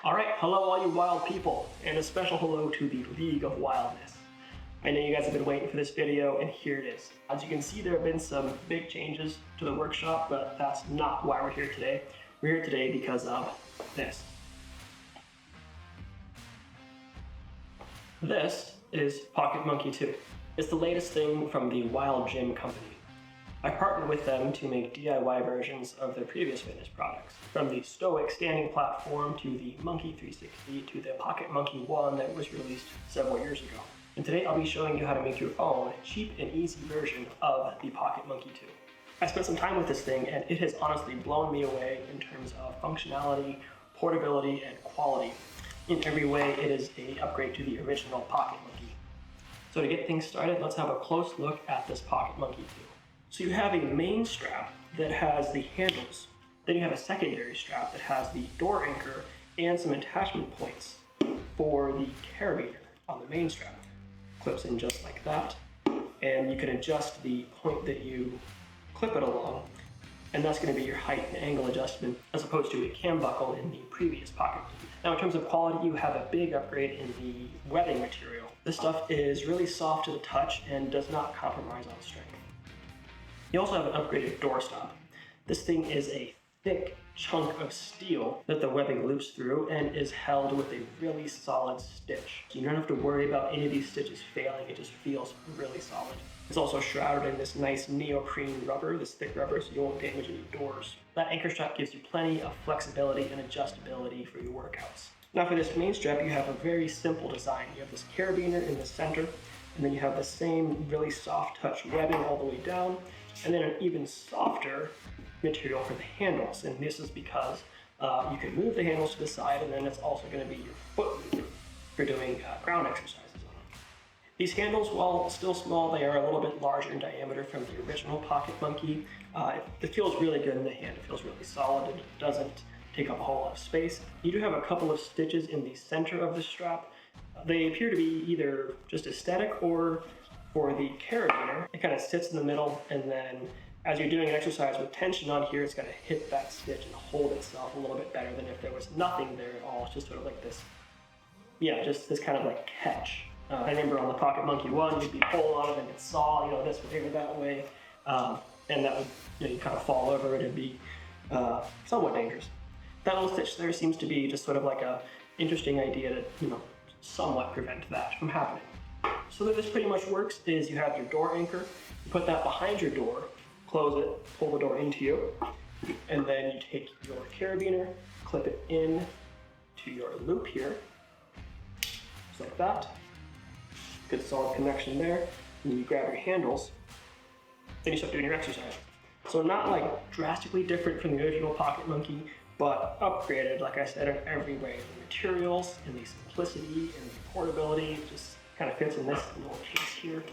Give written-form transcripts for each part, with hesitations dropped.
Alright, hello all you wild people, and a special hello to the League of Wildness. I know you guys have been waiting for this video, and here it is. As you can see, there have been some big changes to the workshop, but that's not why we're here today. We're here today because of this. This is Pocket Monkii 2. It's the latest thing from the Wild Gym company. I partnered with them to make DIY versions of their previous fitness products, from the Stoic standing platform to the Monkii 360 to the Pocket Monkii 1 that was released several years ago. And today I'll be showing you how to make your own cheap and easy version of the Pocket Monkii 2. I spent some time with this thing and it has honestly blown me away in terms of functionality, portability, and quality. In every way, it is an upgrade to the original Pocket Monkii. So to get things started, let's have a close look at this Pocket Monkii 2. So you have a main strap that has the handles. Then you have a secondary strap that has the door anchor and some attachment points for the carabiner on the main strap. Clips in just like that. And you can adjust the point that you clip it along. And that's going to be your height and angle adjustment as opposed to a cam buckle in the previous Pocket Monkii. Now in terms of quality, you have a big upgrade in the webbing material. This stuff is really soft to the touch and does not compromise on strength. You also have an upgraded doorstop. This thing is a thick chunk of steel that the webbing loops through and is held with a really solid stitch. So you don't have to worry about any of these stitches failing, it just feels really solid. It's also shrouded in this nice neoprene rubber, this thick rubber, so you won't damage any doors. That anchor strap gives you plenty of flexibility and adjustability for your workouts. Now for this main strap, you have a very simple design. You have this carabiner in the center, and then you have the same really soft touch webbing all the way down, and then an even softer material for the handles. And this is because you can move the handles to the side, and then it's also going to be your foot movement for doing ground exercises on. These handles, while still small, they are a little bit larger in diameter from the original Pocket Monkii. It feels really good in the hand. It feels really solid, and it doesn't take up a whole lot of space. You do have a couple of stitches in the center of the strap. They appear to be either just aesthetic or for the carabiner. It kind of sits in the middle, and then as you're doing an exercise with tension on here, it's going to hit that stitch and hold itself a little bit better than if there was nothing there at all. It's just sort of like this, just this kind of like catch. I remember on the Pocket Monkii 1, you'd be pulling on it and it saw, this way or that way, and that would, you kind of fall over it and be somewhat dangerous. That little stitch there seems to be just sort of like a interesting idea to, somewhat prevent that from happening. So that this pretty much works is you have your door anchor, you put that behind your door, close it, pull the door into you, and then you take your carabiner, clip it in to your loop here, just like that. Good solid connection there. And you grab your handles, then you start doing your exercise. So not like drastically different from the original Pocket Monkii, but upgraded, like I said, in every way. The materials and the simplicity and the portability just kind of fits in this little case here.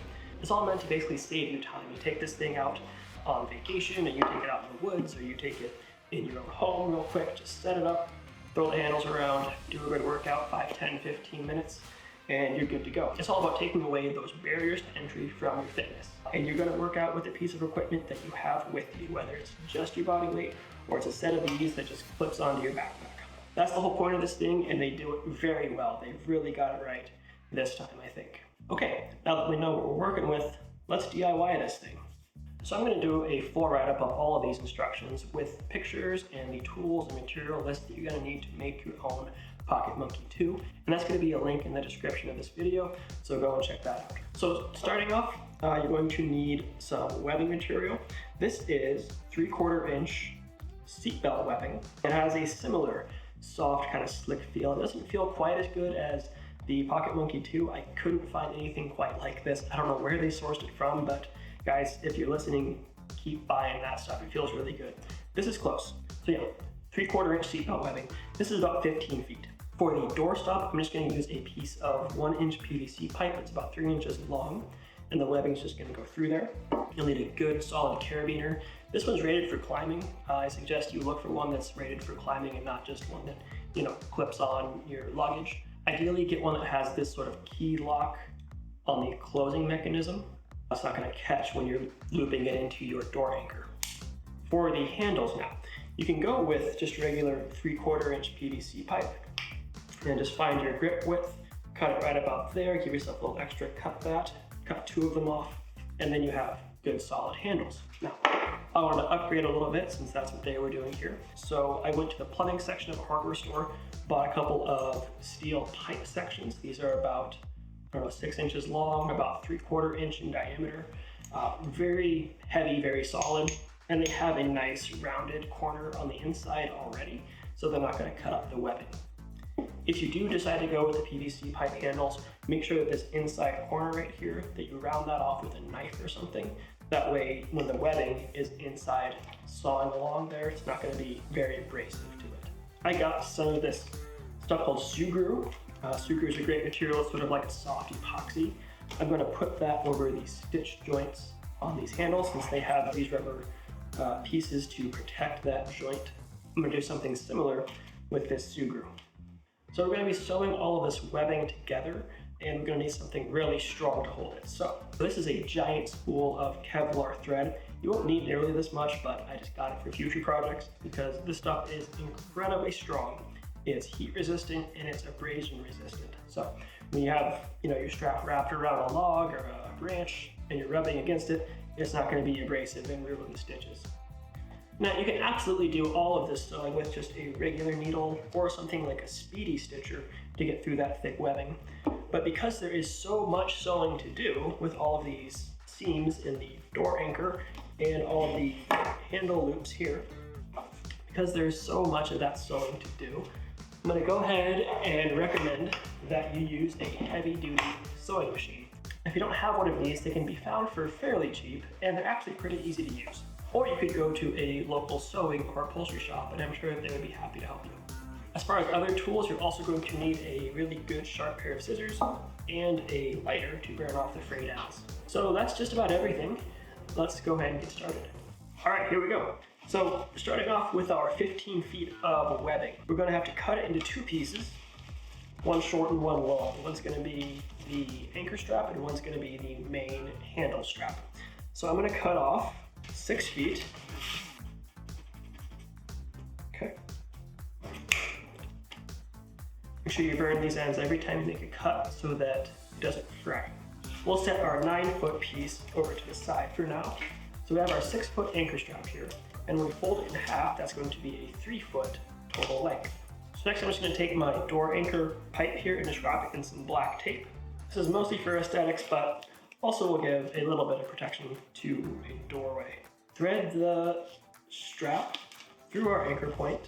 It's all meant to basically save you time. You take this thing out on vacation and you take it out in the woods, or you take it in your own home real quick, just set it up, throw the handles around, do a good workout, 5, 10, 15 minutes, and you're good to go. It's all about taking away those barriers to entry from your fitness. And you're gonna work out with a piece of equipment that you have with you, whether it's just your body weight or it's a set of these that just clips onto your backpack. That's the whole point of this thing, and they do it very well. They've really got it right this time, I think. Okay, now that we know what we're working with, let's DIY this thing. So I'm going to do a full write-up of all of these instructions with pictures and the tools and material list that you're going to need to make your own Pocket Monkii 2, and that's going to be a link in the description of this video, so go and check that out. So starting off, you're going to need some webbing material. This is 3/4 inch seatbelt webbing. It has a similar soft kind of slick feel. It doesn't feel quite as good as the Pocket Monkii 2. I couldn't find anything quite like this. I don't know where they sourced it from, but guys, if you're listening, keep buying that stuff. It feels really good. This is close. So 3/4 inch seatbelt webbing. This is about 15 feet. For the doorstop, I'm just going to use a piece of 1 inch PVC pipe. It's about 3 inches long, and the webbing is just going to go through there. You'll need a good solid carabiner. This one's rated for climbing. I suggest you look for one that's rated for climbing and not just one that, clips on your luggage. Ideally, get one that has this sort of key lock on the closing mechanism. That's not going to catch when you're looping it into your door anchor. For the handles now, you can go with just regular 3/4 inch PVC pipe. And just find your grip width, cut it right about there, give yourself a little extra, cut 2 of them off, and then you have good solid handles. Now, I wanted to upgrade a little bit since that's what they were doing here. So I went to the plumbing section of a hardware store, bought a couple of steel pipe sections. These are about, 6 inches long, about 3/4 inch in diameter. Very heavy, very solid, and they have a nice rounded corner on the inside already, so they're not going to cut up the webbing. If you do decide to go with the PVC pipe handles, make sure that this inside corner right here, that you round that off with a knife or something. That way, when the webbing is inside sawing along there, it's not going to be very abrasive to it. I got some of this stuff called Sugru. Sugru is a great material, it's sort of like a soft epoxy. I'm going to put that over these stitch joints on these handles since they have these rubber pieces to protect that joint. I'm going to do something similar with this Sugru. So we're going to be sewing all of this webbing together, and we're going to need something really strong to hold it. So this is a giant spool of Kevlar thread. You won't need nearly this much, but I just got it for future projects because this stuff is incredibly strong. It's heat resistant and it's abrasion resistant. So when you have your strap wrapped around a log or a branch and you're rubbing against it, it's not going to be abrasive and ruin the stitches. Now you can absolutely do all of this sewing with just a regular needle or something like a speedy stitcher to get through that thick webbing. But because there is so much sewing to do with all of these seams in the door anchor and all of the handle loops here, because there's so much of that sewing to do, I'm going to go ahead and recommend that you use a heavy-duty sewing machine. If you don't have one of these, they can be found for fairly cheap and they're actually pretty easy to use. Or you could go to a local sewing or upholstery shop, and I'm sure that they would be happy to help you. As far as other tools, you're also going to need a really good sharp pair of scissors and a lighter to burn off the frayed ends. So that's just about everything. Let's go ahead and get started. All right, here we go. So starting off with our 15 feet of webbing, we're going to have to cut it into 2 pieces, one short and one long. One's going to be the anchor strap and one's going to be the main handle strap. So I'm going to cut off 6 feet. Okay. Make sure you burn these ends every time you make a cut so that it doesn't fray. We'll set our 9-foot piece over to the side for now. So we have our 6-foot anchor strap here, and when we fold it in half, that's going to be a 3-foot total length. So next I'm just going to take my door anchor pipe here and just wrap it in some black tape. This is mostly for aesthetics, but also will give a little bit of protection to a doorway. Thread the strap through our anchor point.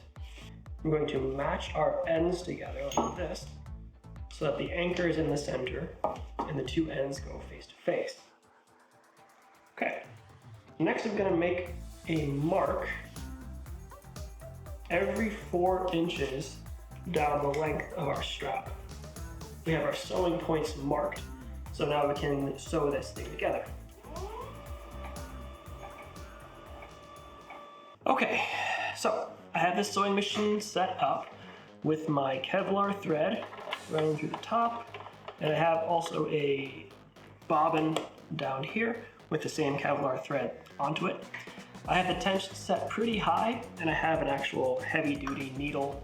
I'm going to match our ends together like this so that the anchor is in the center and the 2 ends go face to face. Okay, next I'm going to make a mark every 4 inches down the length of our strap. We have our sewing points marked, so now we can sew this thing together. Okay, so I have this sewing machine set up with my Kevlar thread running through the top, and I have also a bobbin down here with the same Kevlar thread onto it. I have the tension set pretty high, and I have an actual heavy-duty needle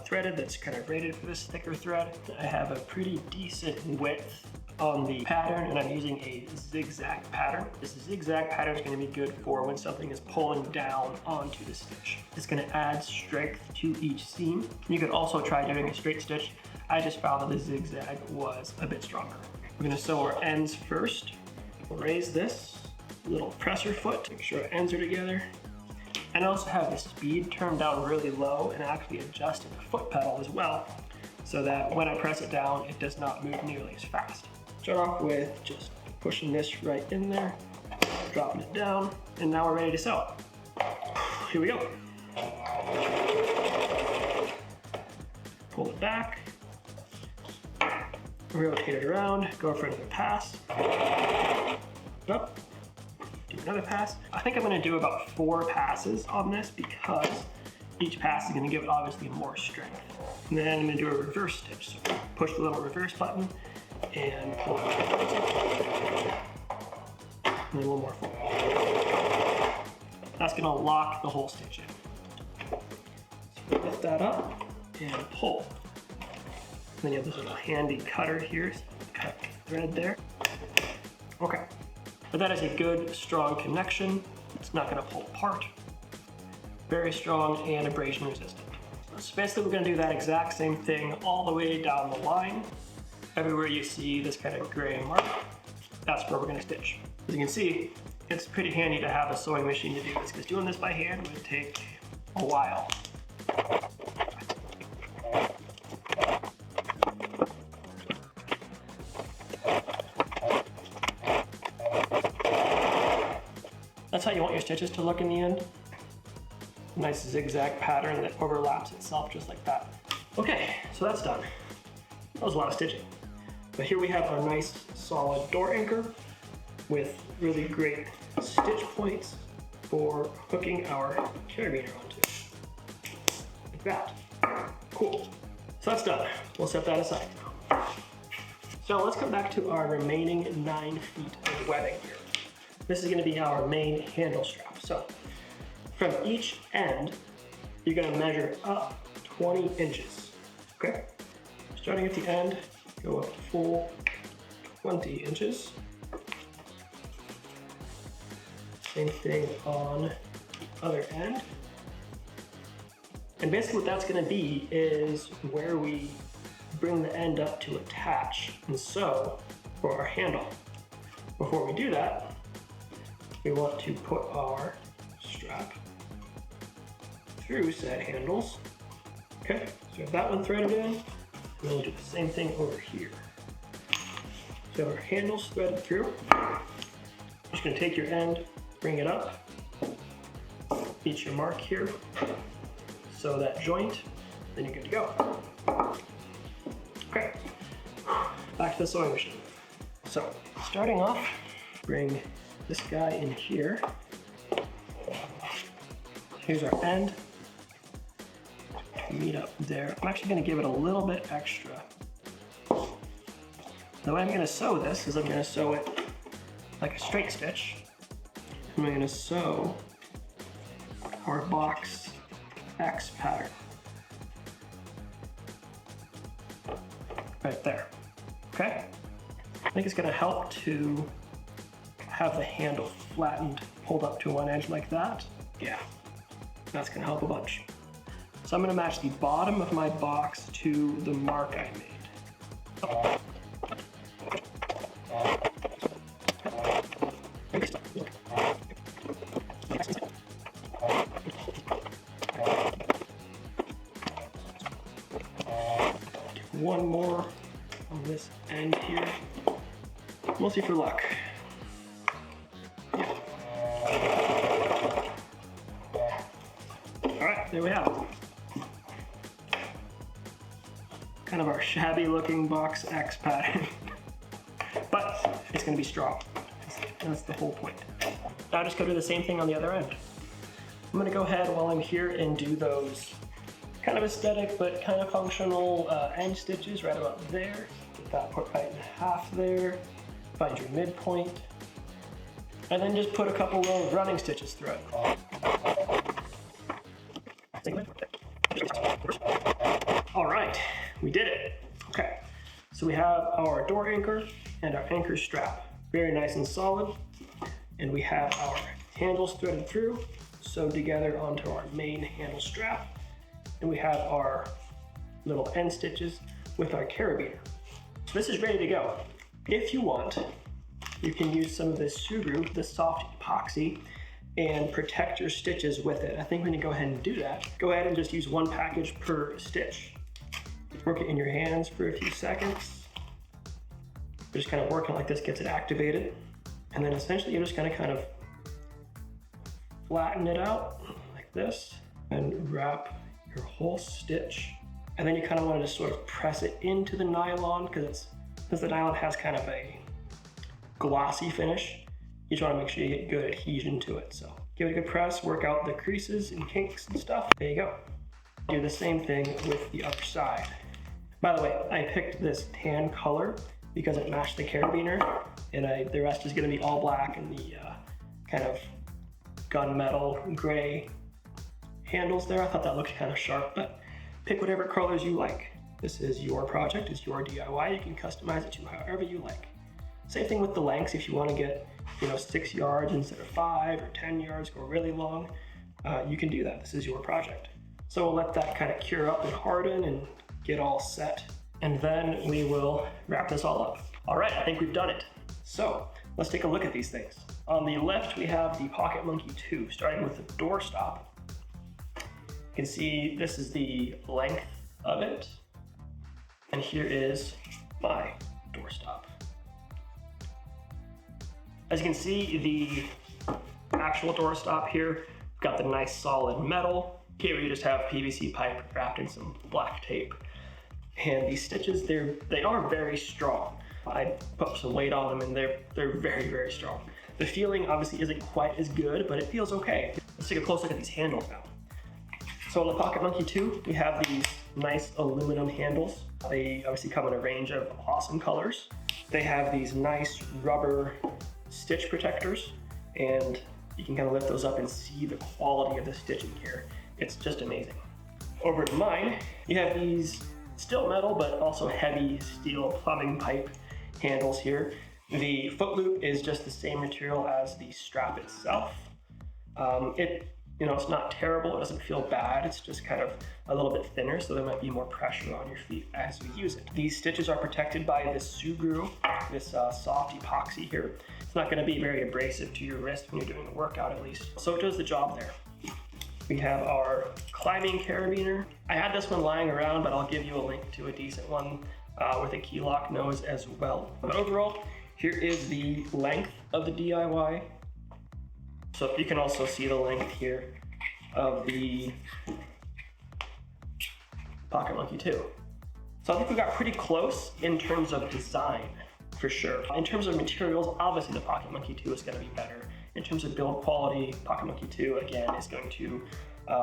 threaded that's kind of rated for this thicker thread. I have a pretty decent width on the pattern, and I'm using a zigzag pattern. This zigzag pattern is going to be good for when something is pulling down onto the stitch. It's going to add strength to each seam. You could also try doing a straight stitch. I just found that the zigzag was a bit stronger. We're going to sew our ends first. We'll raise this little presser foot, make sure our ends are together. And I also have the speed turned down really low and actually adjusted the foot pedal as well, so that when I press it down, it does not move nearly as fast. Start off with just pushing this right in there, dropping it down, and now we're ready to sew. Here we go. Pull it back, rotate it around, go for another pass. Up. Do another pass. I think I'm going to do about 4 passes on this because each pass is going to give it obviously more strength. And then I'm going to do a reverse stitch. So push the little reverse button and pull it. And then one more forward. That's going to lock the whole stitch in. So lift that up and pull. then you have this little handy cutter here, so cut thread there. Okay, but that is a good, strong connection. It's not gonna pull apart. Very strong and abrasion resistant. So basically we're gonna do that exact same thing all the way down the line. Everywhere you see this kind of gray mark, that's where we're gonna stitch. As you can see, it's pretty handy to have a sewing machine to do this, because doing this by hand would take a while. That's how you want your stitches to look in the end. Nice zigzag pattern that overlaps itself just like that. Okay, so that's done. That was a lot of stitching. But here we have our nice solid door anchor with really great stitch points for hooking our carabiner onto. Like that. Cool. So that's done. We'll set that aside now. So let's come back to our remaining 9 feet of webbing here. This is going to be our main handle strap. So from each end, you're going to measure up 20 inches. Okay? Starting at the end, go up full 20 inches. Same thing on the other end. And basically what that's going to be is where we bring the end up to attach and sew for our handle. Before we do that, we want to put our strap through said handles. Okay, so we have that one threaded in, and then we'll do the same thing over here. So our handles threaded through. Just gonna take your end, bring it up, beat your mark here, sew that joint, then you're good to go. Okay, back to the sewing machine. So starting off, bring this guy in here. Here's our end. Meet up there. I'm actually going to give it a little bit extra. The way I'm going to sew this is I'm going to sew it like a straight stitch. I'm going to sew our box X pattern right there. Okay? I think it's going to help to have the handle flattened, pulled up to one edge like that. Yeah, that's gonna help a bunch. So I'm gonna match the bottom of my box to the mark I made. One more on this end here, mostly for luck. There we have it. Kind of our shabby looking box X pattern, but it's going to be strong. That's the whole point. Now just go do the same thing on the other end. I'm going to go ahead while I'm here and do those kind of aesthetic but kind of functional end stitches right about there. Get that put right in half there. Find your midpoint. And then just put a couple of running stitches through it. All right, we did it. Okay, so we have our door anchor and our anchor strap. Very nice and solid. And we have our handles threaded through, sewed together onto our main handle strap. And we have our little end stitches with our carabiner. So this is ready to go. If you want, you can use some of this Sugru, the soft epoxy, and protect your stitches with it. I think when you go ahead and do that, go ahead and just use one package per stitch. Work it in your hands for a few seconds. You're just kind of working like this, gets it activated. And then essentially you're just gonna kind of flatten it out like this and wrap your whole stitch. And then you kind of want to just sort of press it into the nylon because the nylon has kind of a glossy finish. You just want to make sure you get good adhesion to it. So give it a good press, work out the creases and kinks and stuff. There you go. Do the same thing with the other side. By the way, I picked this tan color because it matched the carabiner, and the rest is going to be all black and the kind of gunmetal gray handles there. I thought that looked kind of sharp, but pick whatever colors you like. This is your project, it's your DIY. You can customize it to however you like. Same thing with the lengths. If you want to get 6 yards instead of 5 or 10 yards, go really long, you can do that. This is your project. So we'll let that kind of cure up and harden and get all set. And then we will wrap this all up. All right, I think we've done it. So let's take a look at these things. On the left, we have the Pocket Monkii 2, starting with the doorstop. You can see this is the length of it. And here is my doorstop. As you can see, the actual doorstop here, we've got the nice solid metal. Here we just have PVC pipe wrapped in some black tape. And these stitches, they are very strong. I put some weight on them and they're very, very strong. The feeling obviously isn't quite as good, but it feels okay. Let's take a close look at these handles now. So on the Pocket Monkii 2, we have these nice aluminum handles. They obviously come in a range of awesome colors. They have these nice rubber stitch protectors, and you can kind of lift those up and see the quality of the stitching here. It's just amazing. Over to mine, you have these still metal, but also heavy steel plumbing pipe handles here. The foot loop is just the same material as the strap itself. It's not terrible, it doesn't feel bad, it's just kind of a little bit thinner, so there might be more pressure on your feet as you use it. These stitches are protected by this Sugru, this soft epoxy here. It's not gonna be very abrasive to your wrist when you're doing a workout at least. So it does the job there. We have our climbing carabiner. I had this one lying around, but I'll give you a link to a decent one with a key lock nose as well. But overall, here is the length of the DIY. So you can also see the length here of the Pocket Monkii 2. So I think we got pretty close in terms of design, for sure. In terms of materials, obviously the Pocket Monkii 2 is going to be better. In terms of build quality, Pocket Monkii 2, again, is going to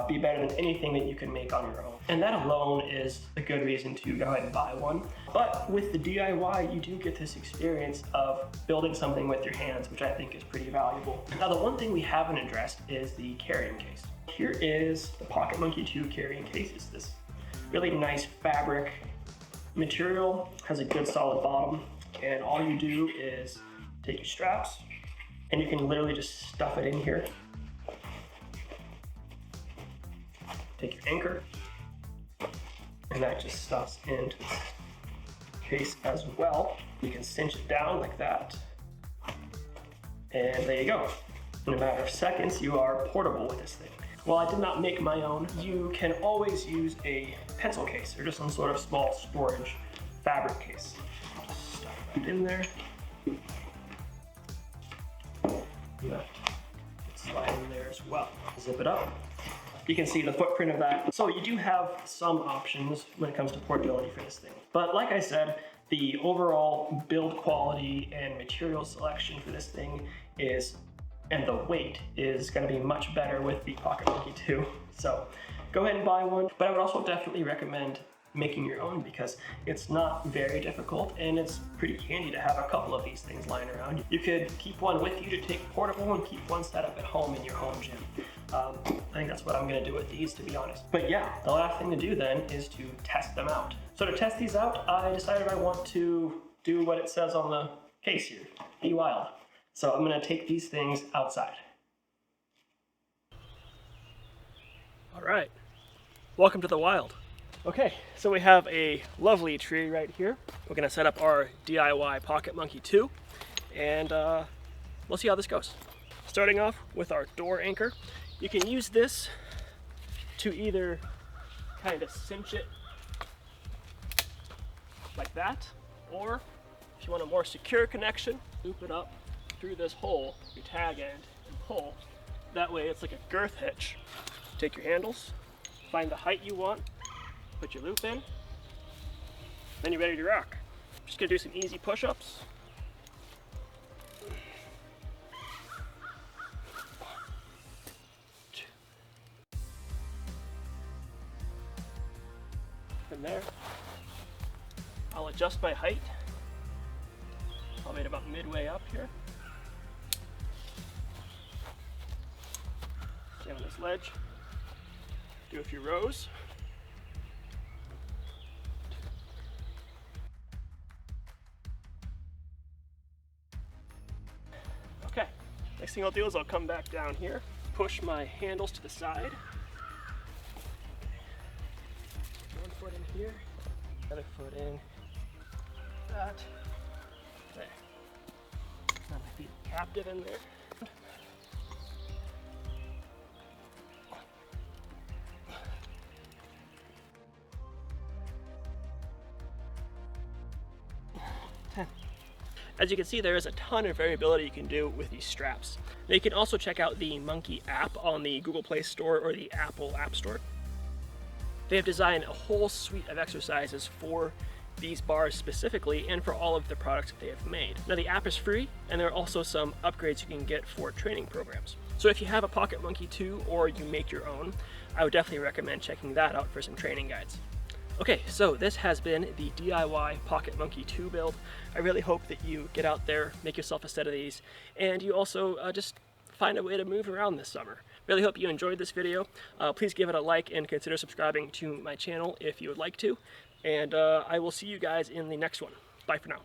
be better than anything that you can make on your own. And that alone is a good reason to go ahead and buy one. But with the DIY, you do get this experience of building something with your hands, which I think is pretty valuable. Now, the one thing we haven't addressed is the carrying case. Here is the Pocket Monkii 2 carrying case. It's this really nice fabric material, has a good solid bottom, and all you do is take your straps, and you can literally just stuff it in here. Take your anchor, and that just stuffs into the case as well. You can cinch it down like that, and there you go. In a matter of seconds, you are portable with this thing. While I did not make my own, you can always use a pencil case or just some sort of small storage fabric case. Just stuff it in there. Yeah. Slide in there as well. Zip it up. You can see the footprint of that. So you do have some options when it comes to portability for this thing. But like I said, the overall build quality and material selection for this thing and the weight is going to be much better with the Pocket Monkii 2. So go ahead and buy one. But I would also definitely recommend making your own because it's not very difficult and it's pretty handy to have a couple of these things lying around. You could keep one with you to take portable and keep one set up at home in your home gym. I think that's what I'm gonna do with these, to be honest. But yeah, the last thing to do then is to test them out. So to test these out, I decided I want to do what it says on the case here, be wild. So I'm gonna take these things outside. All right, welcome to the wild. Okay, so we have a lovely tree right here. We're gonna set up our DIY Pocket Monkii 2, and we'll see how this goes. Starting off with our door anchor. You can use this to either kind of cinch it like that, or if you want a more secure connection, loop it up through this hole, your tag end, and pull. That way it's like a girth hitch. Take your handles, find the height you want, put your loop in, then you're ready to rock. Just gonna do some easy push-ups. From there, I'll adjust my height, probably at about midway up here. Stay on this ledge, do a few rows. next thing I'll do is I'll come back down here, push my handles to the side. One foot in here, another foot in that. There. Now my feet captive in there. As you can see, there is a ton of variability you can do with these straps. Now you can also check out the Monkii app on the Google Play Store or the Apple App Store. They have designed a whole suite of exercises for these bars specifically and for all of the products that they have made. Now the app is free, and there are also some upgrades you can get for training programs. So if you have a Pocket Monkii 2 or you make your own, I would definitely recommend checking that out for some training guides. Okay, so this has been the DIY Pocket Monkii 2 build. I really hope that you get out there, make yourself a set of these, and you also just find a way to move around this summer. Really hope you enjoyed this video. Please give it a like and consider subscribing to my channel if you would like to. And I will see you guys in the next one. Bye for now.